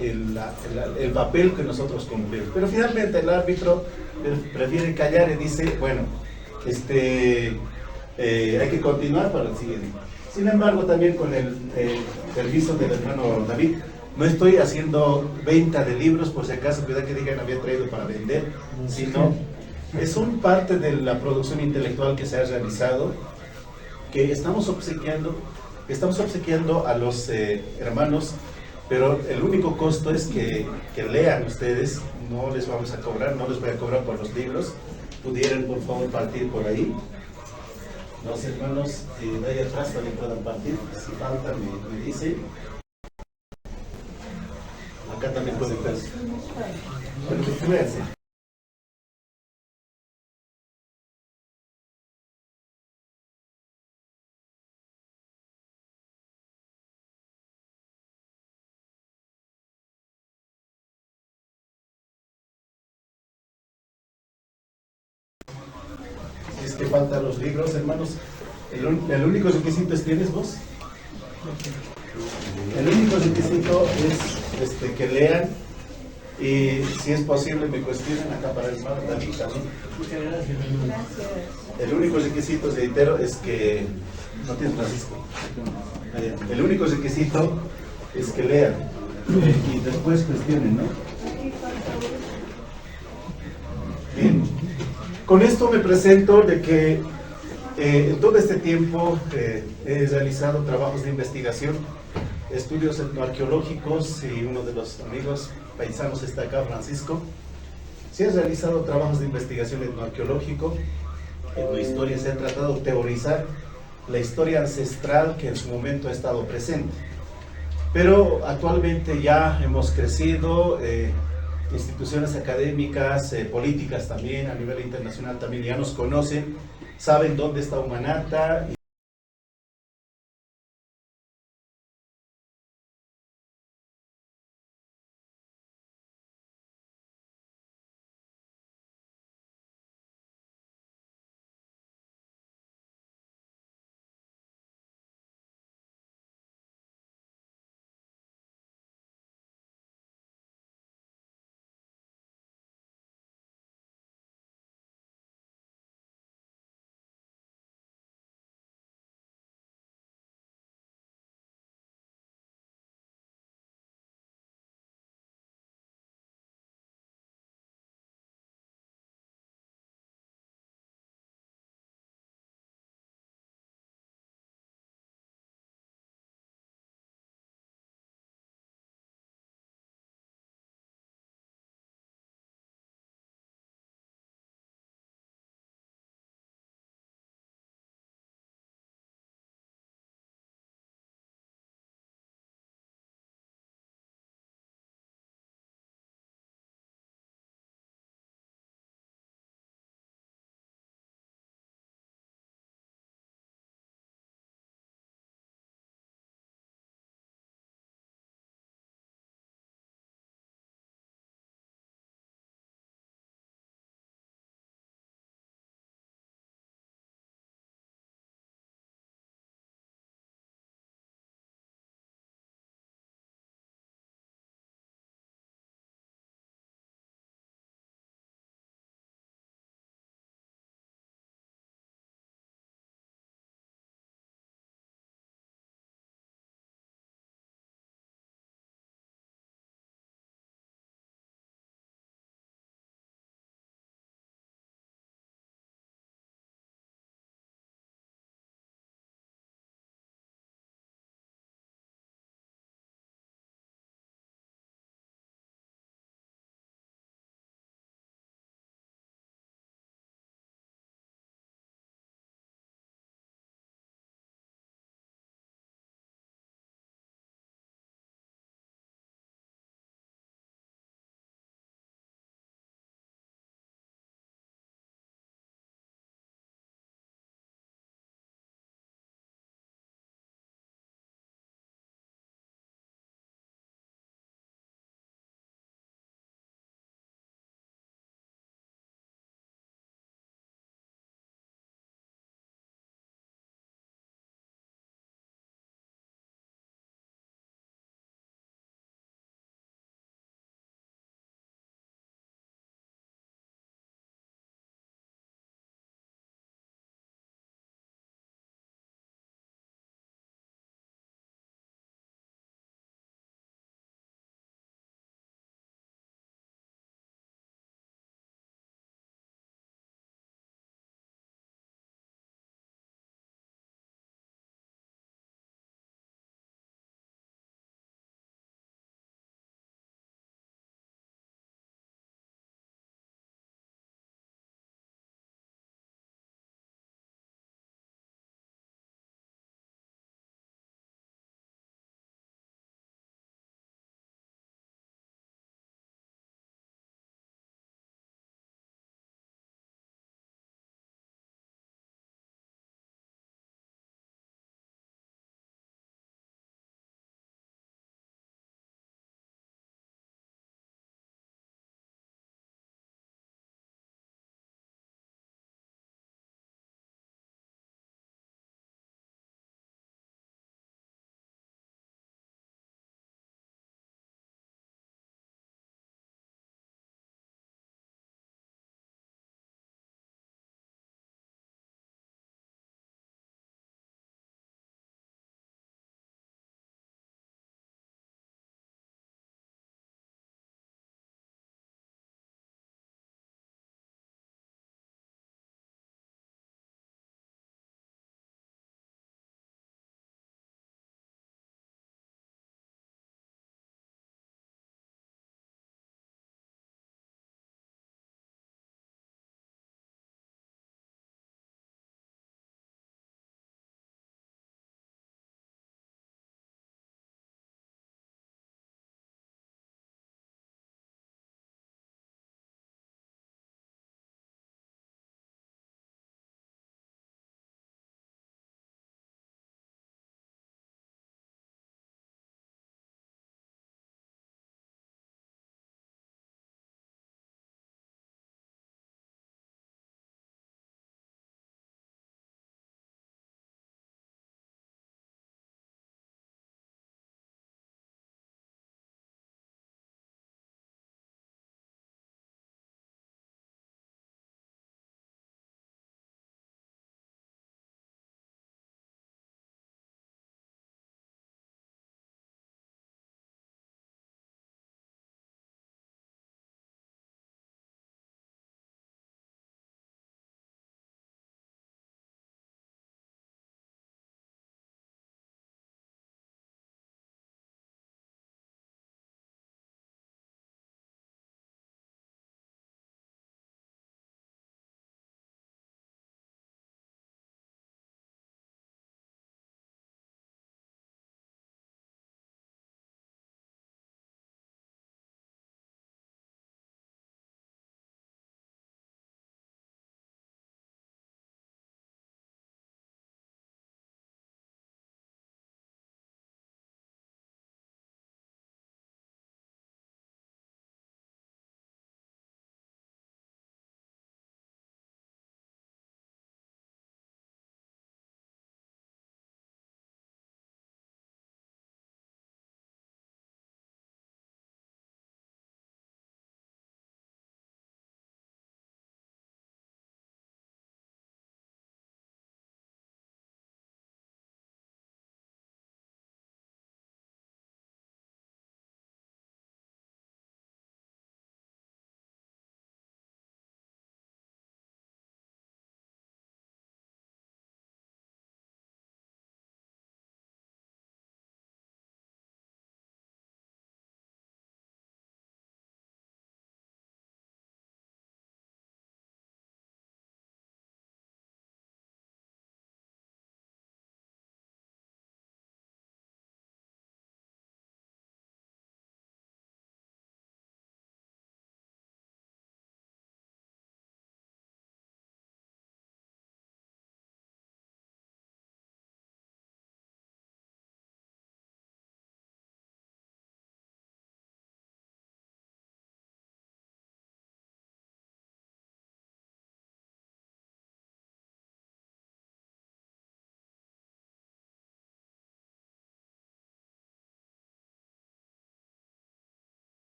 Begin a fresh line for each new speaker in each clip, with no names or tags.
el papel que nosotros cumplimos. Pero finalmente el árbitro prefiere callar y dice, bueno, hay que continuar para el siguiente. Sin embargo, también con el permiso del hermano David, no estoy haciendo venta de libros, por si acaso, cuidado que digan había traído para vender, sino es un parte de la producción intelectual que se ha realizado, que estamos obsequiando a los hermanos, pero el único costo es que lean ustedes, no les vamos a cobrar, no les voy a cobrar por los libros. Pudieran por favor partir por ahí. Los hermanos de ahí atrás también puedan partir, si falta me dicen. Acá también pueden partir. Cuídense. Si es que faltan los libros, hermanos, el único requisito es, ¿tienes vos? El único requisito es que lean y si es posible me cuestionen acá para el hermano David también.
Muchas gracias.
El único requisito, reitero, es que no tienes Francisco. El único requisito es que lean y después cuestionen, ¿no? Bien. Con esto me presento de que en todo este tiempo he realizado trabajos de investigación, estudios etnoarqueológicos y uno de los amigos paisanos está acá, Francisco. Se ha realizado trabajos de investigación etnoarqueológico, etnohistoria, se ha tratado de teorizar la historia ancestral que en su momento ha estado presente. Pero actualmente ya hemos crecido, instituciones académicas, políticas también, a nivel internacional también ya nos conocen, saben dónde está Humanata.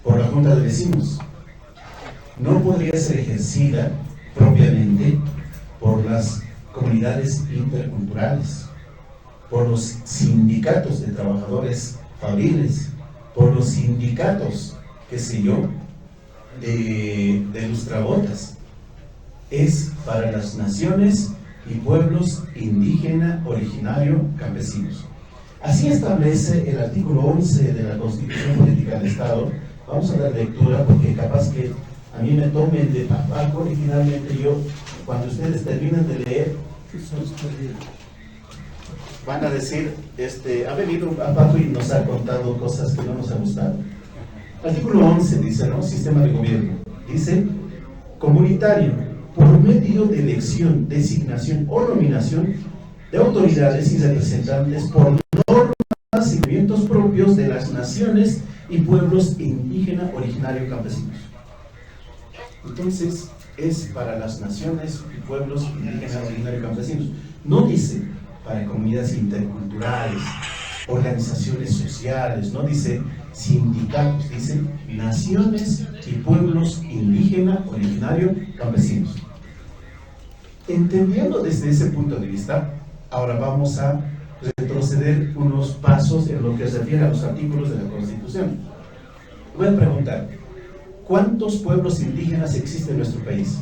por la Junta de Vecinos. No podría ser ejercida propiamente por las comunidades interculturales, por los sindicatos de trabajadores fabriles, por los sindicatos, qué sé yo, de lustrabotas. Es para las naciones y pueblos indígena, originario, campesinos. Así establece el artículo 11 de la Constitución Política del Estado. Vamos a dar lectura porque capaz que a mí me tomen de papaco y finalmente yo, cuando ustedes terminen de leer, van a decir, ha venido a Paco y nos ha contado cosas que no nos han gustado. Artículo 11 dice, ¿no? Sistema de gobierno. Dice, comunitario, por medio de elección, designación o nominación de autoridades y representantes por normas y movimientos propios de las naciones y pueblos indígena, originario, campesinos. Entonces, es para las naciones y pueblos indígenas, originarios, campesinos. No dice para comunidades interculturales, organizaciones sociales, no dice sindicatos, dice naciones y pueblos indígena, originario, campesinos. Entendiendo desde ese punto de vista, ahora vamos a retroceder unos pasos en lo que se refiere a los artículos de la Constitución. Voy a preguntar, ¿cuántos pueblos indígenas existen en nuestro país?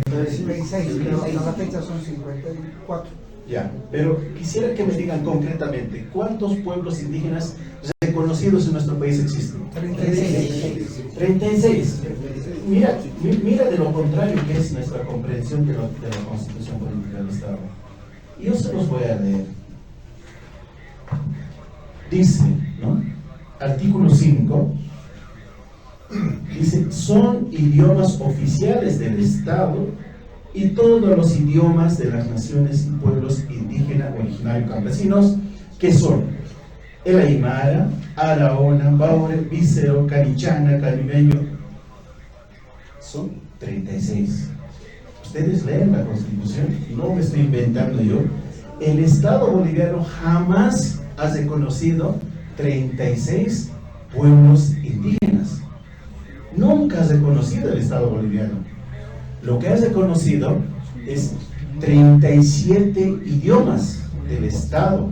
36, pero a la fecha son 54.
Ya, pero quisiera que me digan concretamente, ¿cuántos pueblos indígenas reconocidos en nuestro país existen?
36.
36. Mira de lo contrario que es nuestra comprensión de la Constitución Política del Estado. Yo se los voy a leer. Dice, ¿no? Artículo 5. Dice, son idiomas oficiales del Estado y todos los idiomas de las naciones y pueblos indígenas, originarios, campesinos, que son el Aymara, Araona, Baure, Vícero, Carichana, Caribeño. Son 36. Ustedes leen la Constitución, no me estoy inventando yo. El Estado boliviano jamás ha reconocido 36 pueblos indígenas. Nunca ha reconocido el Estado boliviano. Lo que ha reconocido es 37 idiomas del Estado,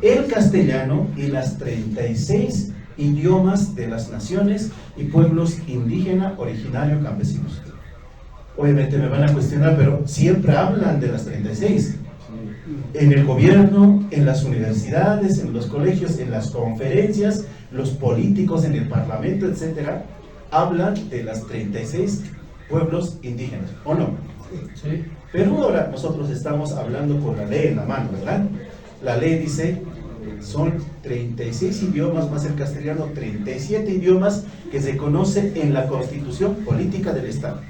el castellano y las 36 idiomas de las naciones y pueblos indígena, originario, campesinos. Obviamente me van a cuestionar, pero siempre hablan de las 36. En el gobierno, en las universidades, en los colegios, en las conferencias, los políticos en el parlamento, etcétera, hablan de las 36 pueblos indígenas, ¿o no?
Sí.
Pero ahora nosotros estamos hablando con la ley en la mano, ¿verdad? La ley dice, son 36 idiomas más el castellano, 37 idiomas que se conocen en la Constitución Política del Estado.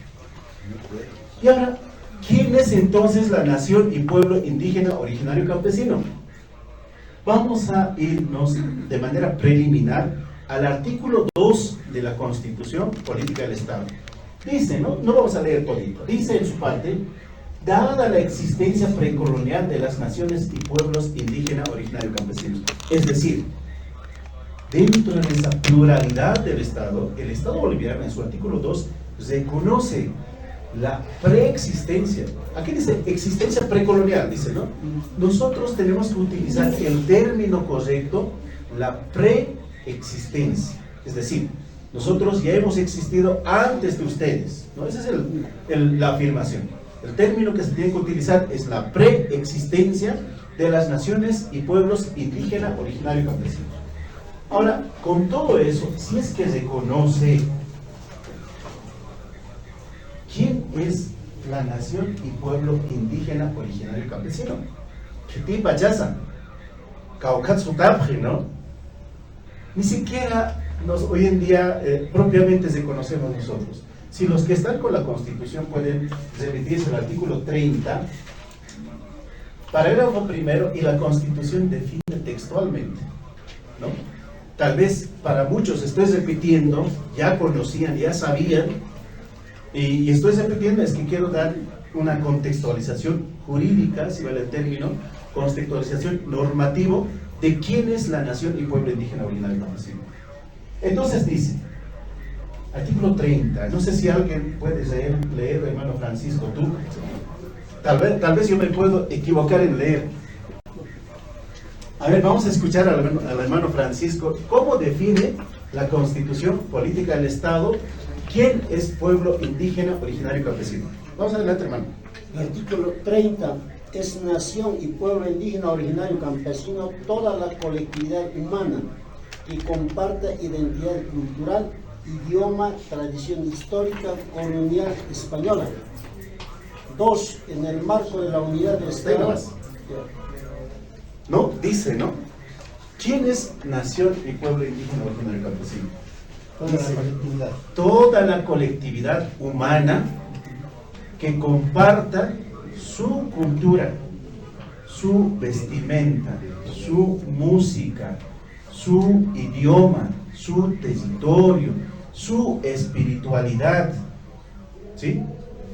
Y ahora, ¿quién es entonces la nación y pueblo indígena, originario, campesino? Vamos a irnos de manera preliminar al artículo 2 de la Constitución Política del Estado. Dice, no vamos a leer todito, dice en su parte, dada la existencia precolonial de las naciones y pueblos indígenas, originarios, campesinos. Es decir, dentro de esa pluralidad del Estado, el Estado boliviano en su artículo 2 reconoce la preexistencia. Aquí dice existencia precolonial, dice, ¿no? Nosotros tenemos que utilizar el término correcto, la preexistencia. Es decir, nosotros ya hemos existido antes de ustedes, ¿no? Esa es la afirmación. El término que se tiene que utilizar es la preexistencia de las naciones y pueblos indígenas, originarios y campesinos. Ahora, con todo eso, si es que se conoce quién es la nación y pueblo indígena, originario y campesino, Chitipa Chasa, Caucatzutapje, ¿no? Ni siquiera hoy en día propiamente reconocemos nosotros. Si los que están con la Constitución pueden remitirse al artículo 30, parágrafo primero, y la Constitución define textualmente, ¿no? Tal vez para muchos estoy repitiendo, ya conocían, ya sabían, y estoy repitiendo, es que quiero dar una contextualización jurídica, si vale el término, contextualización normativo de quién es la nación y pueblo indígena, originario y campesino. Entonces dice, artículo 30, no sé si alguien puede leer, hermano Francisco, tú. Tal vez yo me puedo equivocar en leer. A ver, vamos a escuchar al hermano Francisco cómo define la Constitución Política del Estado. ¿Quién es pueblo indígena originario y campesino? Vamos adelante, hermano.
El artículo 30 es nación y pueblo indígena originario campesino, toda la colectividad humana que comparta identidad cultural, idioma, tradición histórica, colonial española. 2. En el marco de la unidad del Estado.
No, dice, ¿no? ¿Quién es nación y pueblo indígena originario y campesino?
Toda la colectividad.
Toda la colectividad humana que comparta su cultura, su vestimenta, su música, su idioma, su territorio, su espiritualidad, ¿sí?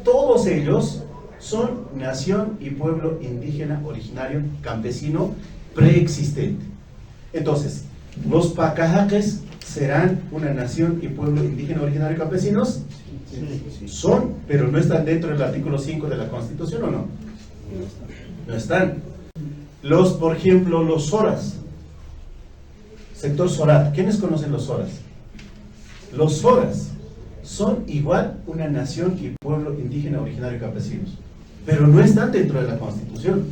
Todos ellos son nación y pueblo indígena originario campesino preexistente. Entonces, los pacajaques serán una nación y pueblo indígena originario campesinos. Son, pero no están dentro del artículo 5 de la Constitución, ¿o no? No están. Por ejemplo, los soras, sector sorat. ¿Quiénes conocen los soras? Los soras son igual una nación y pueblo indígena originario y campesinos, pero no están dentro de la Constitución.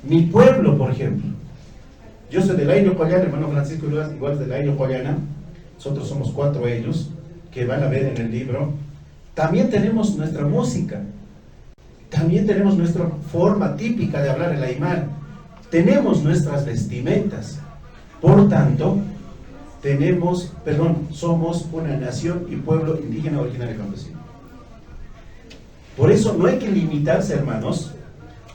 Mi pueblo, por ejemplo, yo soy del Aino Joyana, hermano Francisco igual es del Aino Joyana, nosotros somos 4 ellos, que van a ver en el libro. También tenemos nuestra música, también tenemos nuestra forma típica de hablar el aymara, tenemos nuestras vestimentas, por tanto, somos una nación y pueblo indígena originario campesino. Por eso no hay que limitarse, hermanos,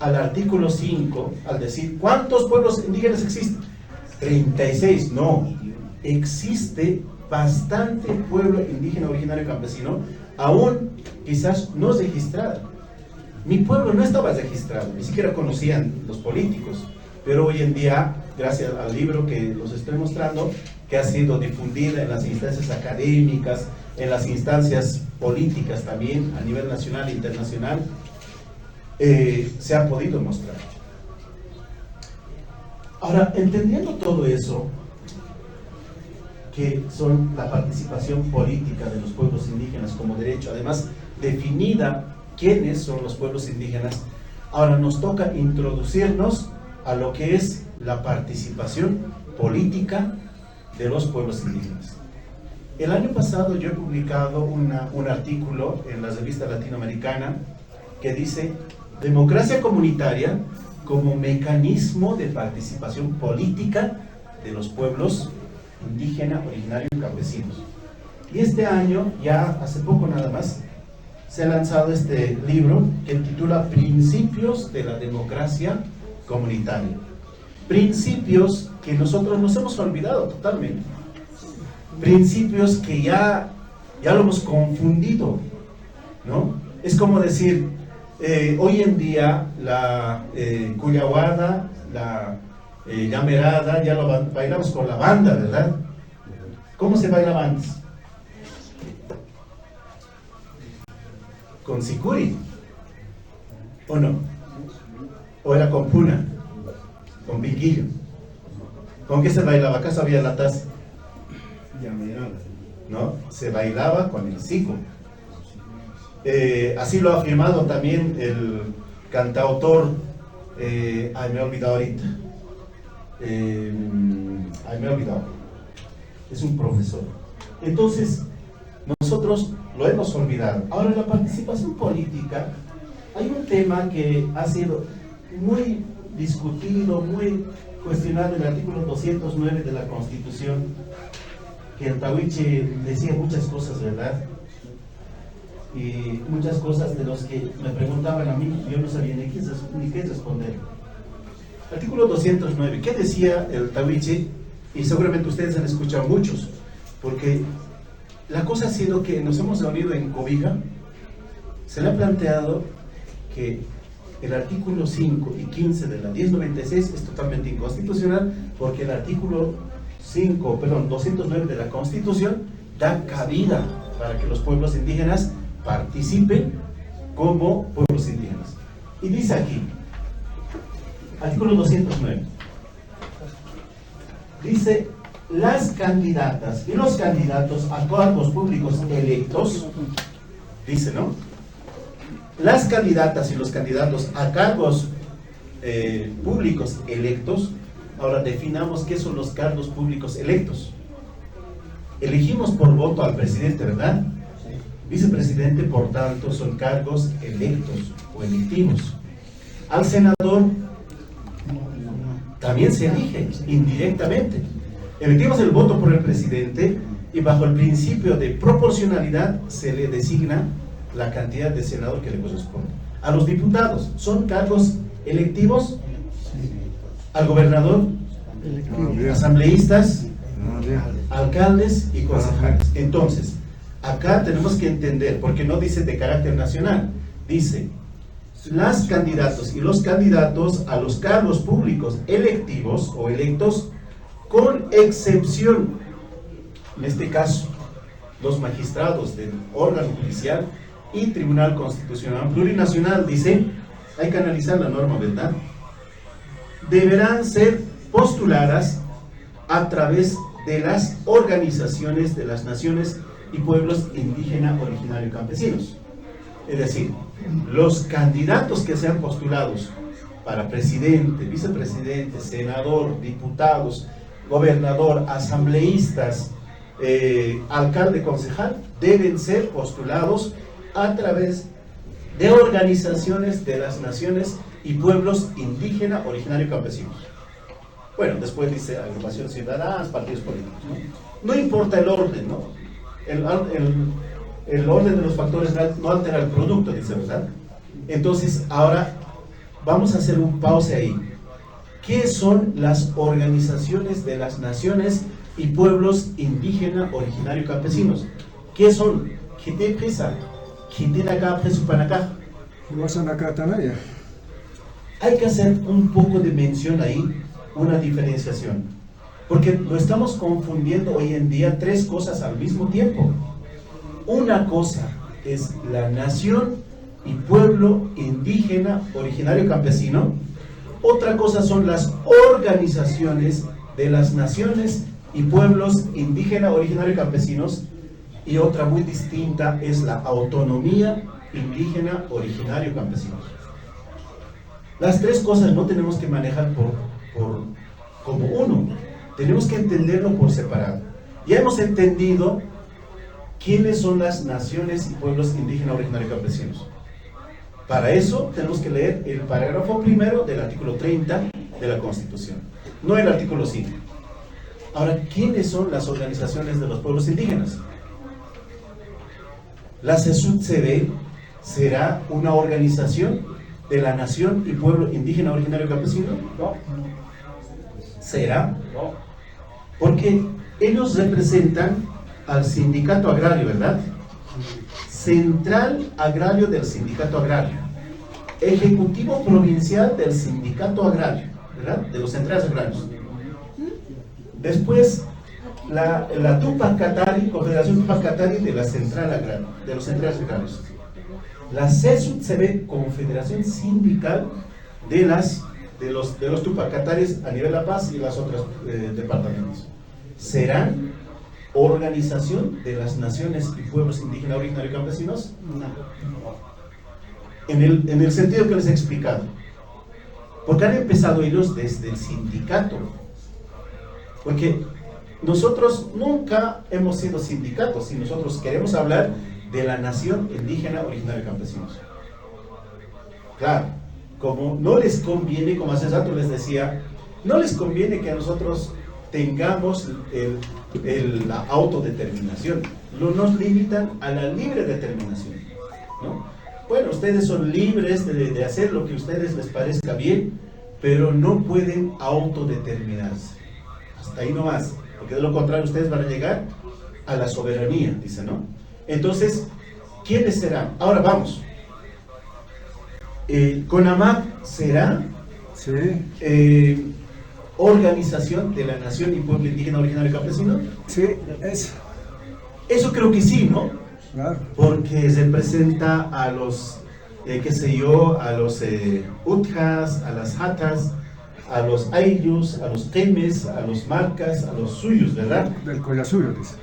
al artículo 5, al decir, ¿cuántos pueblos indígenas existen? 36, no, existe bastante pueblo indígena originario campesino, aún quizás no registrado. Mi pueblo no estaba registrado, ni siquiera conocían los políticos, pero hoy en día, gracias al libro que los estoy mostrando, que ha sido difundida en las instancias académicas, en las instancias políticas también, a nivel nacional e internacional, se ha podido mostrar. Ahora, entendiendo todo eso, que son la participación política de los pueblos indígenas como derecho, además definida quiénes son los pueblos indígenas, ahora nos toca introducirnos a lo que es la participación política de los pueblos indígenas. El año pasado yo he publicado un artículo en la revista latinoamericana que dice democracia comunitaria como mecanismo de participación política de los pueblos indígena, originario y campesinos. Y este año, ya hace poco nada más, se ha lanzado este libro que titula Principios de la democracia comunitaria. Principios que nosotros nos hemos olvidado totalmente. Principios que ya lo hemos confundido, ¿no? Es como decir, hoy en día la cuyahuada, la llamerada, ya lo bailamos con la banda, ¿verdad? ¿Cómo se bailaba antes? Con sicuri, ¿o no? ¿O era con puna? Con piquillo. ¿Con qué se bailaba? ¿Acaso había la taza? ¿No? Se bailaba con el sico. Así lo ha afirmado también el cantautor, me he olvidado ahorita. Me he olvidado. Es un profesor. Entonces, nosotros lo hemos olvidado. Ahora, en la participación política, hay un tema que ha sido muy discutido, muy cuestionado en el artículo 209 de la Constitución, que el Tahuiche decía muchas cosas, ¿verdad? Y muchas cosas de los que me preguntaban a mí, yo no sabía ni qué responder. Artículo 209, ¿qué decía el Tahuiche? Y seguramente ustedes han escuchado muchos, porque la cosa ha sido que nos hemos reunido en Cobija, se le ha planteado que el artículo 5 y 15 de la 1096 es totalmente inconstitucional, porque el artículo 209 de la Constitución da cabida para que los pueblos indígenas participen como pueblos indígenas. Y dice aquí, artículo 209, dice: las candidatas y los candidatos a cargos públicos electos, dice, ¿no? Las candidatas y los candidatos a cargos públicos electos. Ahora definamos qué son los cargos públicos electos. Elegimos por voto al presidente, ¿verdad? Vicepresidente, por tanto, son cargos electos o electivos. Al senador también se elige indirectamente. Emitimos el voto por el presidente y bajo el principio de proporcionalidad se le designa la cantidad de senador que le corresponde. A los diputados son cargos electivos, al gobernador, asambleístas, alcaldes y concejales. Entonces, acá tenemos que entender, porque no dice de carácter nacional, dice las candidatos y los candidatos a los cargos públicos electivos o electos, con excepción, en este caso, los magistrados del órgano judicial y Tribunal Constitucional Plurinacional. Dice, hay que analizar la norma, ¿verdad? Deberán ser postuladas a través de las organizaciones de las naciones y pueblos indígena, originario y campesinos. Es decir, los candidatos que sean postulados para presidente, vicepresidente, senador, diputados, gobernador, asambleístas, alcalde, concejal, deben ser postulados a través de organizaciones de las naciones y pueblos indígena, originario y campesinos. Bueno, después dice agrupaciones ciudadanas, partidos políticos, ¿no? No importa el orden, ¿no? El orden de los factores no altera el producto, dice, ¿verdad? Entonces, ahora vamos a hacer un pause ahí. ¿Qué son las organizaciones de las naciones y pueblos indígena, originario y campesinos? ¿Qué son? ¿Qué te presa? ¿Qué te da acá, presupanacá? Hay que hacer un poco de mención ahí, una diferenciación, porque lo estamos confundiendo hoy en día tres cosas al mismo tiempo. Una cosa es la nación y pueblo indígena, originario y campesino. Otra cosa son las organizaciones de las naciones y pueblos indígena, originario y campesinos. Y otra muy distinta es la autonomía indígena, originario y campesinos. Las tres cosas no tenemos que manejar como uno, tenemos que entenderlo por separado. Ya hemos entendido quiénes son las naciones y pueblos indígenas, originarios y campesinos. Para eso tenemos que leer el parágrafo primero del artículo 30 de la Constitución, no el artículo 5. Ahora, ¿quiénes son las organizaciones de los pueblos indígenas? La CESUD-CD será una organización de la nación y pueblo indígena, originario y campesino. No. ¿Será? No. Porque ellos representan al sindicato agrario, ¿verdad? Central agrario del sindicato agrario, ejecutivo provincial del sindicato agrario, ¿verdad? De los centrales agrarios. Después, la Tupac Katari, Confederación Tupac Katari de la Central Agraria, de los centrales agrarios. La CESUD-CB, Confederación Sindical de los Tupac Kataris a nivel La Paz y las otras departamentos. Serán organización de las naciones y pueblos indígenas, originarios y campesinos. No. En el sentido que les he explicado, porque han empezado ellos desde el sindicato, porque nosotros nunca hemos sido sindicatos y nosotros queremos hablar de la nación indígena, originaria y campesinos. Claro, como no les conviene, como hace rato les decía, no les conviene que a nosotros tengamos la autodeterminación, nos limitan a la libre determinación, ¿no? Bueno, ustedes son libres de hacer lo que a ustedes les parezca bien, pero no pueden autodeterminarse. Hasta ahí nomás, porque de lo contrario ustedes van a llegar a la soberanía, dice, ¿no? Entonces, ¿quiénes serán? Ahora vamos. CONAMAC será,
sí.
organización de la nación y pueblo indígena originario campesino?
Sí, eso,
Eso creo que sí, ¿no?
claro.
Porque representa a los, qué sé yo, a los utjas, a las hatas, a los ayllus, a los temes, a los marcas, a los suyos, ¿verdad?
Del Collasuyo, dice.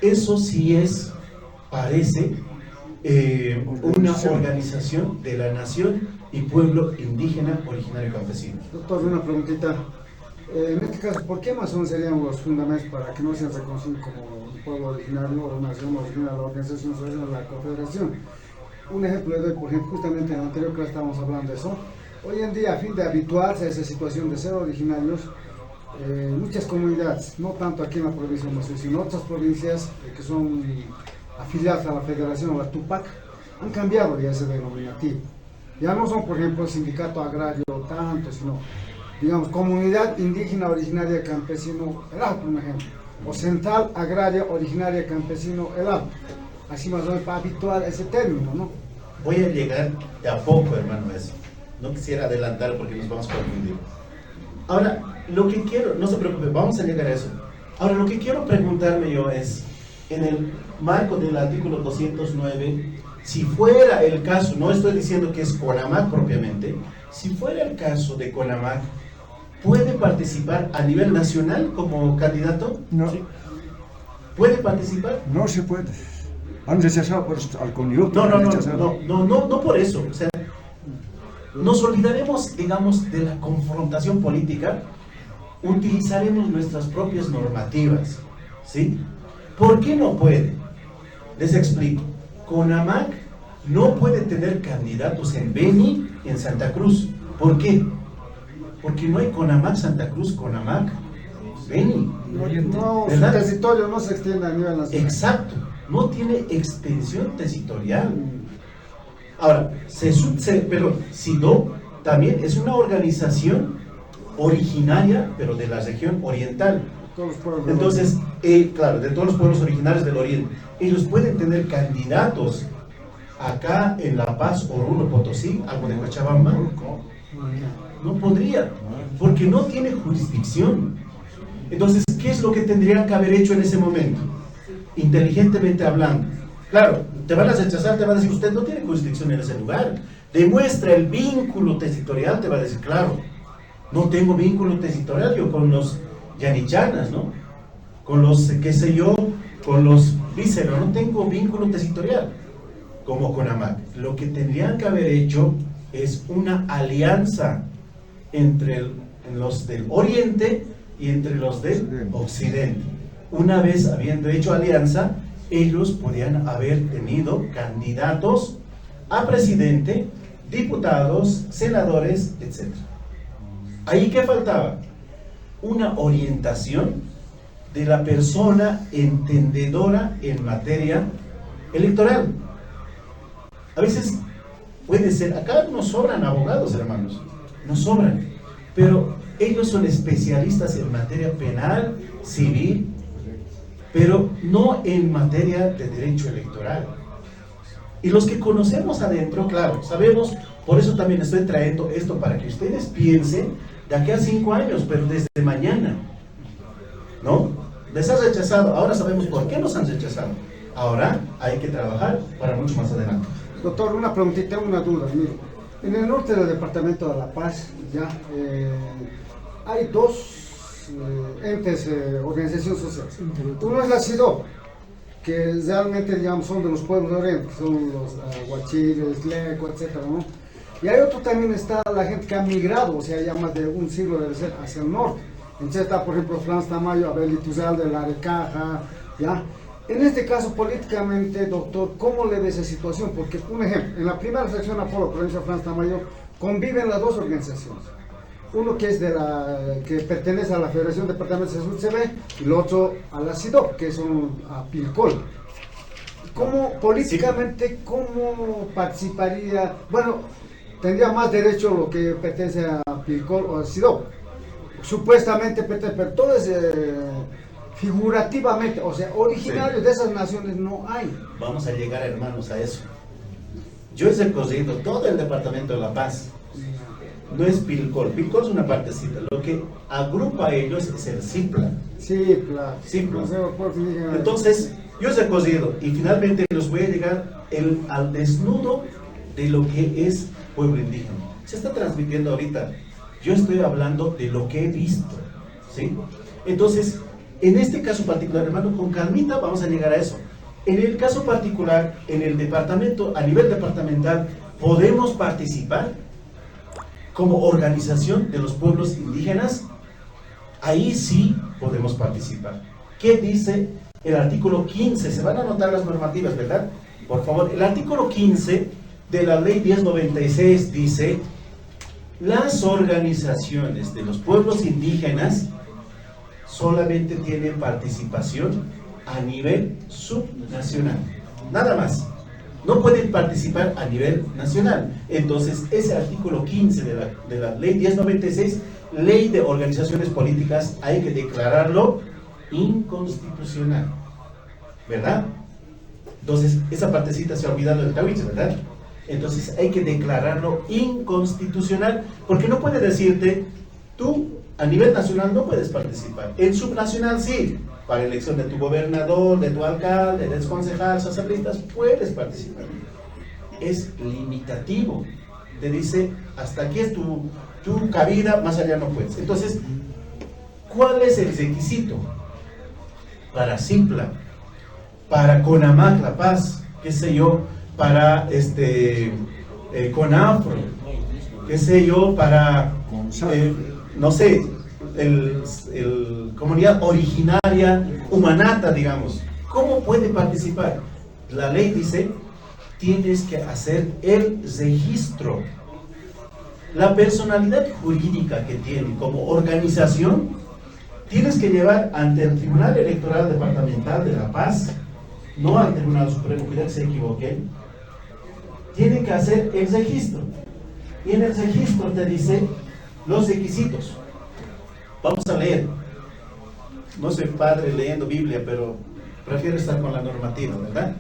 Eso sí es, parece, una organización de la nación y pueblo indígena originario campesino.
Doctor, una preguntita. En este caso, ¿por qué masones serían los fundamentos para que no sean reconocidos como un pueblo originario o nación originaria de la organización social de la Confederación? Un ejemplo le doy, por ejemplo, justamente en la anterior clase estábamos hablando de eso. Hoy en día, a fin de habituarse a esa situación de ser originarios, muchas comunidades, no tanto aquí en la provincia de Mosul, sino en otras provincias que son afiliadas a la Federación, a la Tupac, han cambiado ya ese denominativo. Ya no son, por ejemplo, el sindicato agrario tanto, sino, digamos, comunidad indígena originaria campesino El Alto, un ejemplo, o central agraria originaria campesino El Alto. Así más o menos para habituar ese término, ¿no?
Voy a llegar de a poco, hermano, a eso. No quisiera adelantar porque nos vamos a confundir. Ahora, lo que quiero, no se preocupe, vamos a llegar a eso. Ahora, lo que quiero preguntarme yo es, en el marco del artículo 209, si fuera el caso, no estoy diciendo que es CONAMAC propiamente, si fuera el caso de CONAMAC, ¿puede participar a nivel nacional como candidato?
No,
¿Sí? ¿Puede participar?
no se puede. Han rechazado por esto, al conducto.
No por eso. O sea, nos olvidaremos, digamos, de la confrontación política, utilizaremos nuestras propias normativas, ¿sí? ¿Por qué no puede? Les explico. CONAMAC no puede tener candidatos en Beni, en Santa Cruz. ¿Por qué? Porque no hay CONAMAC Santa Cruz, CONAMAC Beni.
No, su
¿Verdad?
territorio no se extiende a nivel nacional.
Exacto, no tiene extensión territorial. Ahora, pero SIDO también es una organización originaria, pero de la región oriental.
Todos los pueblos del
Entonces, claro, de todos los pueblos originarios del oriente. Ellos pueden tener candidatos acá en La Paz, Oruro, Potosí, algo de Cochabamba. No podría, porque no tiene jurisdicción. Entonces, ¿qué es lo que tendrían que haber hecho en ese momento? Inteligentemente hablando. Claro, te van a rechazar, te van a decir, usted no tiene jurisdicción en ese lugar. Demuestra el vínculo territorial, te va a decir, claro, no tengo vínculo territorial yo con los yanichanas, ¿no? Con los, qué sé yo, con los vísceros, no tengo vínculo territorial, como con AMAC. Lo que tendrían que haber hecho es una alianza entre los del oriente y entre los del occidente. Una vez habiendo hecho alianza, ellos podían haber tenido candidatos a presidente, diputados, senadores, etc. ¿Ahí qué faltaba? Una orientación de la persona entendedora en materia electoral. A veces puede ser, acá nos sobran abogados, hermanos, nos sobran, pero ellos son especialistas en materia penal, civil, pero no en materia de derecho electoral. Y los que conocemos adentro, claro, sabemos, por eso también estoy trayendo esto para que ustedes piensen de aquí a 5 años, pero desde mañana, ¿no? Les has rechazado, ahora sabemos por qué nos han rechazado. Ahora hay que trabajar para mucho más adelante.
Doctor, una preguntita, una duda. Mire, en el norte del departamento de La Paz, ya hay dos entes, organizaciones sociales. Uno es la SIDO, que realmente, digamos, son de los pueblos de Oriente, que son los Huachiles, Leco, etcétera, ¿no? Y hay otro también, está la gente que ha migrado, o sea, ya más de un siglo debe ser, hacia el norte. Entonces está, por ejemplo, Franz Tamayo, Abel Ituzalde, La Arecaja, ¿ya? En este caso, políticamente, doctor, ¿cómo le ve esa situación? Porque, un ejemplo, en la primera sección Apolo, provincia de Franz Tamayo, conviven las dos organizaciones. Uno que es que pertenece a la Federación Departamental de Sur y el otro a la SIDO, que son a Pilcol. ¿Cómo, políticamente, cómo participaría? Bueno, tendría más derecho lo que pertenece a Pilcol o a SIDO. Supuestamente pertenece, pero todo es figurativamente, o sea, originarios de esas naciones no hay.
Vamos a llegar, hermanos, a eso. Yo he recorrido todo el departamento de La Paz no es Pilcol. Pilcol es una partecita. Lo que agrupa a ellos es el CIPLA.
Sí, claro.
CIPLA.
Consejo Pueblo Indígena.
Entonces, yo os he cosido y finalmente los voy a llegar al desnudo de lo que es pueblo indígena. Se está transmitiendo ahorita. Yo estoy hablando de lo que he visto, ¿sí? Entonces, en este caso particular, hermano, con calmita vamos a llegar a eso. En el caso particular, en el departamento, a nivel departamental, podemos participar como organización de los pueblos indígenas. Ahí sí podemos participar. ¿Qué dice el artículo 15? Se van a anotar las normativas, ¿verdad? Por favor, el artículo 15 de la ley 1096 dice: las organizaciones de los pueblos indígenas solamente tienen participación a nivel subnacional, nada más. No pueden participar a nivel nacional. Entonces, ese artículo 15 de la ley 1096, ley de organizaciones políticas, hay que declararlo inconstitucional, ¿verdad? Entonces, esa partecita se ha olvidado del Tahuiche, ¿verdad? Entonces, hay que declararlo inconstitucional, porque no puede decirte, tú a nivel nacional no puedes participar. En subnacional sí, para elección de tu gobernador, de tu alcalde, de tu concejal, sacerdotes, puedes participar. Es limitativo. Te dice, hasta aquí es tu cabida, más allá no puedes. Entonces, ¿cuál es el requisito? Para CIPLA, para CONAMAC La Paz, qué sé yo, para CONAFRO, qué sé yo, para no sé, el comunidad originaria Humanata, digamos. ¿Cómo puede participar? La ley dice, tienes que hacer el registro. La personalidad jurídica que tiene como organización, tienes que llevar ante el Tribunal Electoral Departamental de La Paz, no al Tribunal Supremo, cuidado que se equivoquen, tienen que hacer el registro. Y en el registro te dice los requisitos. Vamos a leer. No soy padre leyendo Biblia, pero prefiero estar con la normativa, ¿verdad?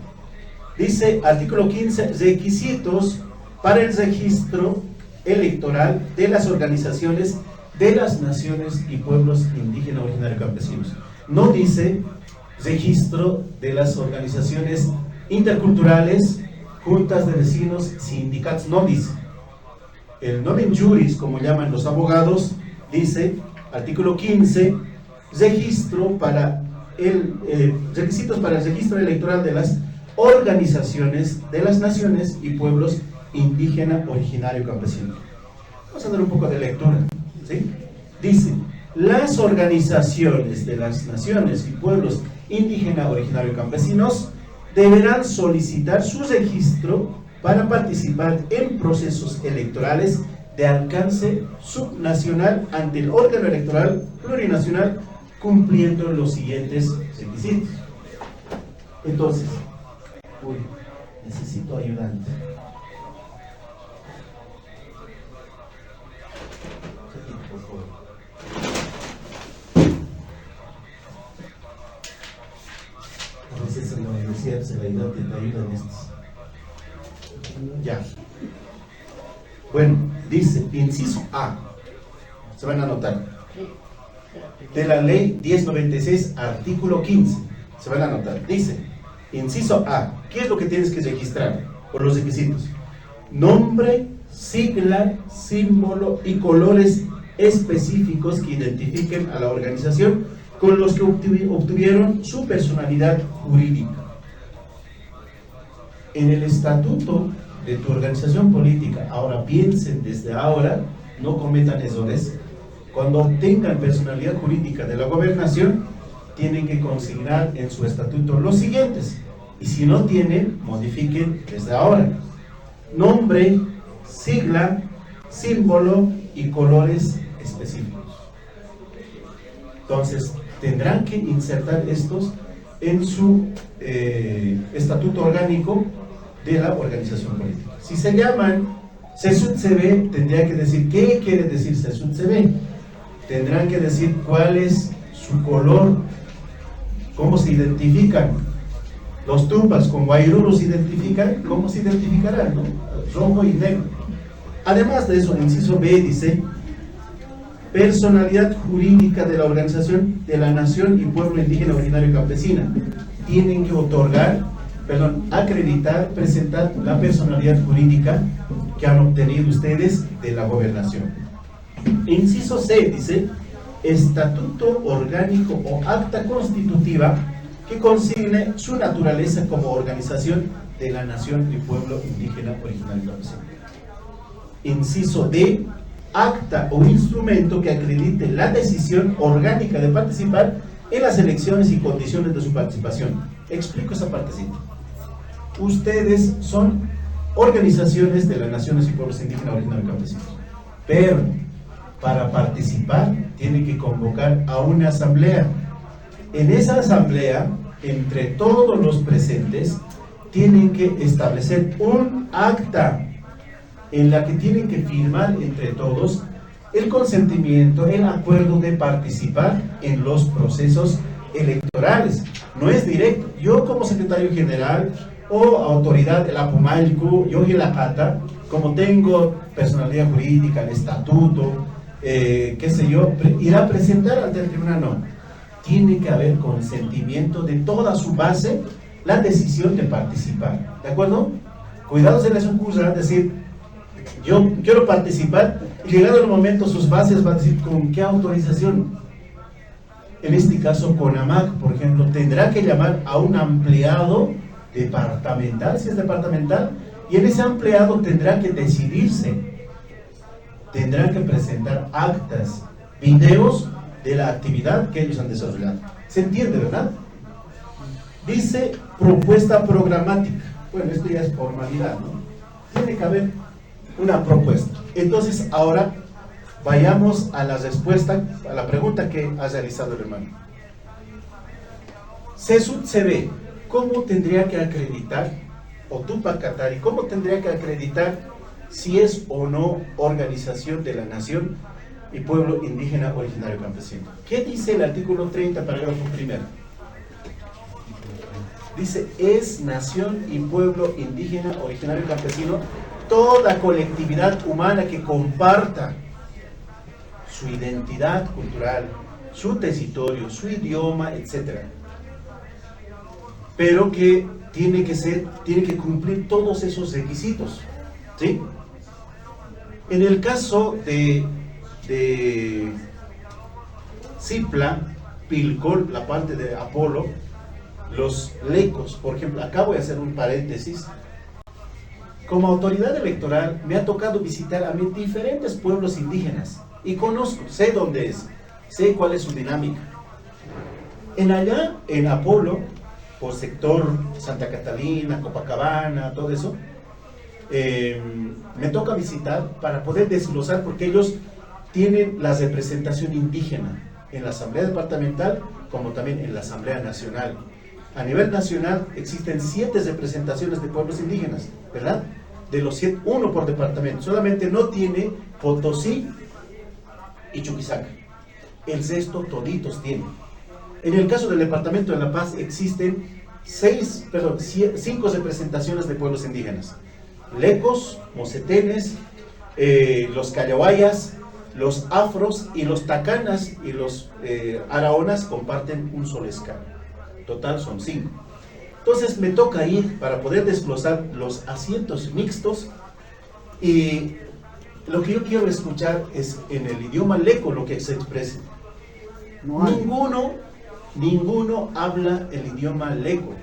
Dice, artículo 15, requisitos para el registro electoral de las organizaciones de las naciones y pueblos indígenas originarios campesinos. No dice registro de las organizaciones interculturales, juntas de vecinos, sindicatos, no dice. El nomen juris, como llaman los abogados, dice, artículo 15, registro para requisitos para el registro electoral de las organizaciones de las naciones y pueblos indígena originario campesino. Vamos a dar un poco de lectura, ¿sí? Dice, las organizaciones de las naciones y pueblos indígena originario campesinos deberán solicitar su registro para participar en procesos electorales de alcance subnacional ante el órgano electoral plurinacional, cumpliendo los siguientes requisitos. Entonces, necesito ayudante. A veces en la universidad se la ayudan estos. Ya. Bueno, dice, inciso A, se van a anotar, de la ley 1096, artículo 15, se van a anotar, dice, inciso A, ¿qué es lo que tienes que registrar por los requisitos? Nombre, sigla, símbolo y colores específicos que identifiquen a la organización con los que obtuvieron su personalidad jurídica. En el estatuto de tu organización política, ahora piensen desde ahora, no cometan errores, cuando obtengan personalidad jurídica de la gobernación, tienen que consignar en su estatuto los siguientes, y si no tienen, modifiquen desde ahora: nombre, sigla, símbolo y colores específicos. Entonces, tendrán que insertar estos en su estatuto orgánico de la organización política. Si se llaman CESUD-CB, tendría que decir qué quiere decir CESUD-CB. Tendrán que decir cuál es su color, cómo se identifican. Los tumpas con Guairuru se identifican, ¿cómo se identificarán? ¿No? Rojo y negro. Además de eso, inciso B dice, personalidad jurídica de la organización de la nación y pueblo indígena originario campesina. Tienen que acreditar, presentar la personalidad jurídica que han obtenido ustedes de la gobernación. Inciso C dice, estatuto orgánico o acta constitutiva que consigne su naturaleza como organización de la nación y pueblo indígena originario campesino. Inciso D, acta o instrumento que acredite la decisión orgánica de participar en las elecciones y condiciones de su participación. Explico esa partecita. Ustedes son organizaciones de las naciones y pueblos indígenas originarios campesinos, pero para participar tienen que convocar a una asamblea. En esa asamblea, entre todos los presentes, tienen que establecer un acta en la que tienen que firmar entre todos el consentimiento, el acuerdo de participar en los procesos electorales. No es directo. Yo como secretario general o autoridad de la Pumalcu, yo y la Cata, como tengo personalidad jurídica, el estatuto, qué sé yo, irá a presentar ante el tribunal. No, tiene que haber consentimiento de toda su base, la decisión de participar, ¿de acuerdo? Cuidado se les ocurra decir, yo quiero participar, y llegado el momento sus bases van a decir, ¿con qué autorización? En este caso, CONAMAC, por ejemplo, tendrá que llamar a un empleado departamental, si es departamental, y en ese empleado tendrá que decidirse, tendrán que presentar actas, videos de la actividad que ellos han desarrollado. ¿Se entiende, verdad? Dice propuesta programática. Bueno, esto ya es formalidad, ¿no? Tiene que haber una propuesta. Entonces, ahora vayamos a la respuesta, a la pregunta que ha realizado el hermano. CESUD-CB, ¿cómo tendría que acreditar, o Tupac Katari, cómo tendría que acreditar si es o no organización de la nación y pueblo indígena originario campesino? ¿Qué dice el artículo 30, parágrafo primero? Dice, es nación y pueblo indígena originario campesino toda colectividad humana que comparta su identidad cultural, su territorio, su idioma, etc. Pero que tiene que cumplir todos esos requisitos, ¿sí? En el caso de Cipla, Pilcol, la parte de Apolo, los lecos, por ejemplo, acá voy a hacer un paréntesis. Como autoridad electoral me ha tocado visitar a diferentes pueblos indígenas y conozco, sé dónde es, sé cuál es su dinámica. En Apolo, por sector Santa Catalina, Copacabana, todo eso, me toca visitar para poder desglosar, porque ellos tienen la representación indígena en la Asamblea Departamental como también en la Asamblea Nacional. A nivel nacional existen 7 representaciones de pueblos indígenas, ¿verdad? De los 7, 1 por departamento. Solamente no tiene Potosí y Chuquisaca. El resto toditos tienen. En el caso del departamento de La Paz existen 5 representaciones de pueblos indígenas. Lecos, mocetenes, los callahuayas, los afros y los tacanas y los araonas comparten un solo escala. Total son 5. Entonces me toca ir para poder desglosar los asientos mixtos, y lo que yo quiero escuchar es en el idioma leco lo que se expresa. Ninguno habla el idioma leco.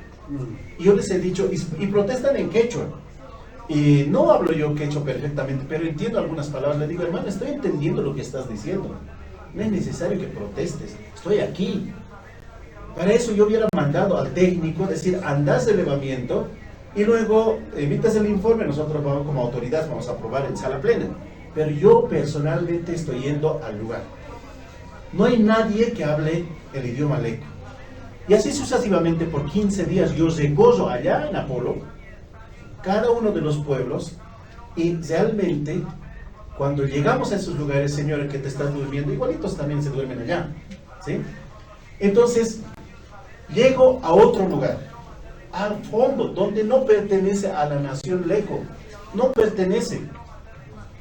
Y yo les he dicho, y protestan en quechua. Y no hablo yo quechua perfectamente, pero entiendo algunas palabras. Le digo, hermano, estoy entendiendo lo que estás diciendo. No es necesario que protestes, estoy aquí. Para eso yo hubiera mandado al técnico, decir, andás de elevamiento y luego emitas el informe, nosotros vamos como autoridad, vamos a aprobar en sala plena. Pero yo personalmente estoy yendo al lugar. No hay nadie que hable el idioma leco. Y así sucesivamente por 15 días yo recorro allá en Apolo, cada uno de los pueblos, y realmente cuando llegamos a esos lugares, señores que te están durmiendo, igualitos también se duermen allá, ¿sí? Entonces, llego a otro lugar, al fondo, donde no pertenece a la nación leco, no pertenece.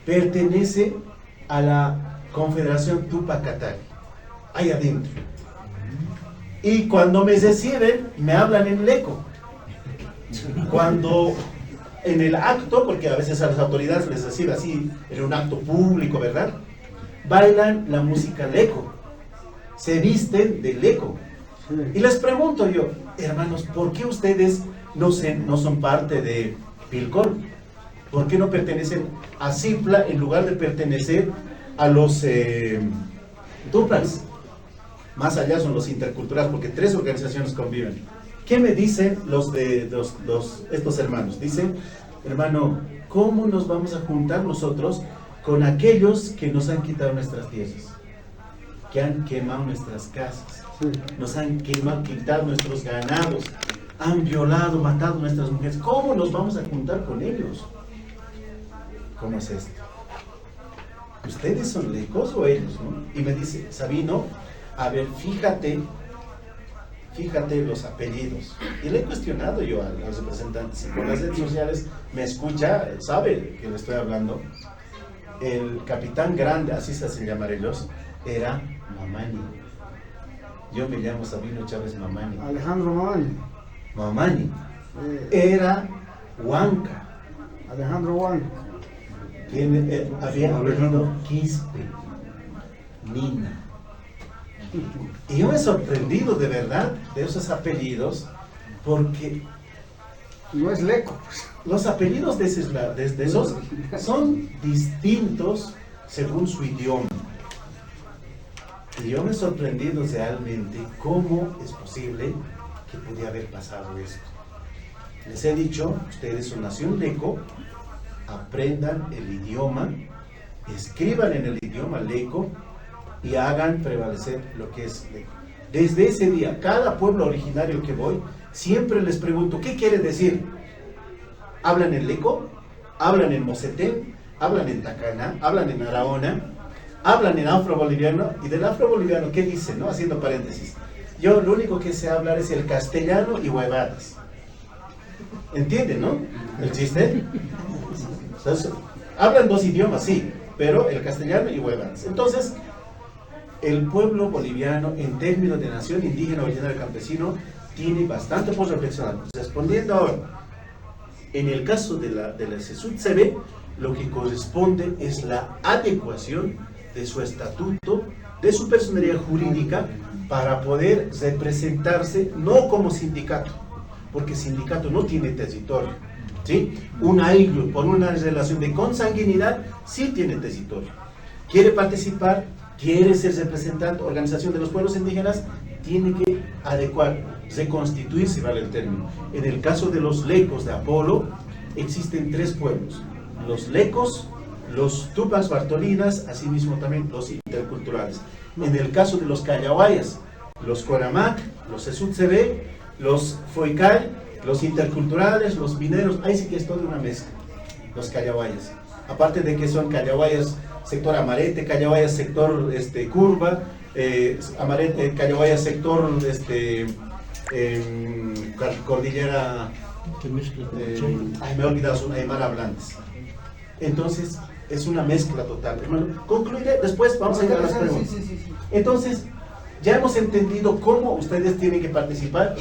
pertenece a la Confederación Tupac Katari, ahí adentro. Y cuando me reciben, me hablan en leco. Cuando en el acto, porque a veces a las autoridades les recibe así, en un acto público, ¿verdad? Bailan la música leco, se visten de leco. Y les pregunto yo, hermanos, ¿por qué ustedes no son parte de Pilcor? ¿Por qué no pertenecen a Cipla en lugar de pertenecer a los Tupacs? Más allá son los interculturales, porque 3 organizaciones conviven. ¿Qué me dicen estos hermanos? Dicen, hermano, ¿cómo nos vamos a juntar nosotros con aquellos que nos han quitado nuestras tierras? Que han quemado nuestras casas, nos han quitado nuestros ganados, han violado, matado a nuestras mujeres. ¿Cómo nos vamos a juntar con ellos? ¿Cómo es esto? ¿Ustedes son lecos o ellos, no? Y me dice, Sabino, a ver, fíjate los apellidos. Y le he cuestionado yo a los representantes, y por las redes sociales me escucha, sabe que le estoy hablando. El capitán grande, así se hacen llamar ellos, era Mamani. Yo me llamo Sabino Chávez Mamani.
Alejandro Mamani.
Mamani. Era Huanca.
Alejandro Huanca.
Había apellido Quispe, Nina. Y yo me he sorprendido de verdad de esos apellidos, porque
No es leco.
los apellidos de esos son distintos según su idioma. Y yo me he sorprendido realmente cómo es posible que pudiera haber pasado esto. Les he dicho, ustedes son nación leco, aprendan el idioma, escriban en el idioma leco y hagan prevalecer lo que es leco. Desde ese día, cada pueblo originario que voy, siempre les pregunto, ¿qué quiere decir? ¿Hablan en leco? ¿Hablan en mosetén? ¿Hablan en tacana? ¿Hablan en araona? ¿Hablan en afro-boliviano? Y del afro-boliviano, ¿qué dicen? ¿No? Haciendo paréntesis. Yo lo único que sé hablar es el castellano y huevadas. ¿Entienden, no? El chiste. Entonces, hablan 2 idiomas, sí, pero el castellano y huevadas. Entonces, el pueblo boliviano, en términos de nación indígena originario campesino, tiene bastante por reflexionar. Respondiendo ahora, en el caso de la CESUTCB, lo que corresponde es la adecuación de su estatuto, de su personalidad jurídica, para poder representarse no como sindicato, porque sindicato no tiene territorio, ¿sí? Un AIGLO, por una relación de consanguinidad, sí tiene territorio. Quiere participar, quiere ser representante, organización de los pueblos indígenas, tiene que adecuar, reconstituirse, vale el término. En el caso de los lecos de Apolo, existen 3 pueblos: los lecos, los tupas bartolinas, asimismo también los interculturales. En el caso de los callahuayas, los Coramac, los CESUTCB, los Foical, los interculturales, los mineros, ahí sí que es toda una mezcla, los callahuayas. Aparte de que son callahuayas sector Amarete, callahuayas sector Curva, callahuayas sector cordillera, me he olvidado, son Aymara Blandes. Entonces, es una mezcla total. Hermano, concluiré, después vamos a ir a las preguntas. Entonces, ya hemos entendido cómo ustedes tienen que participar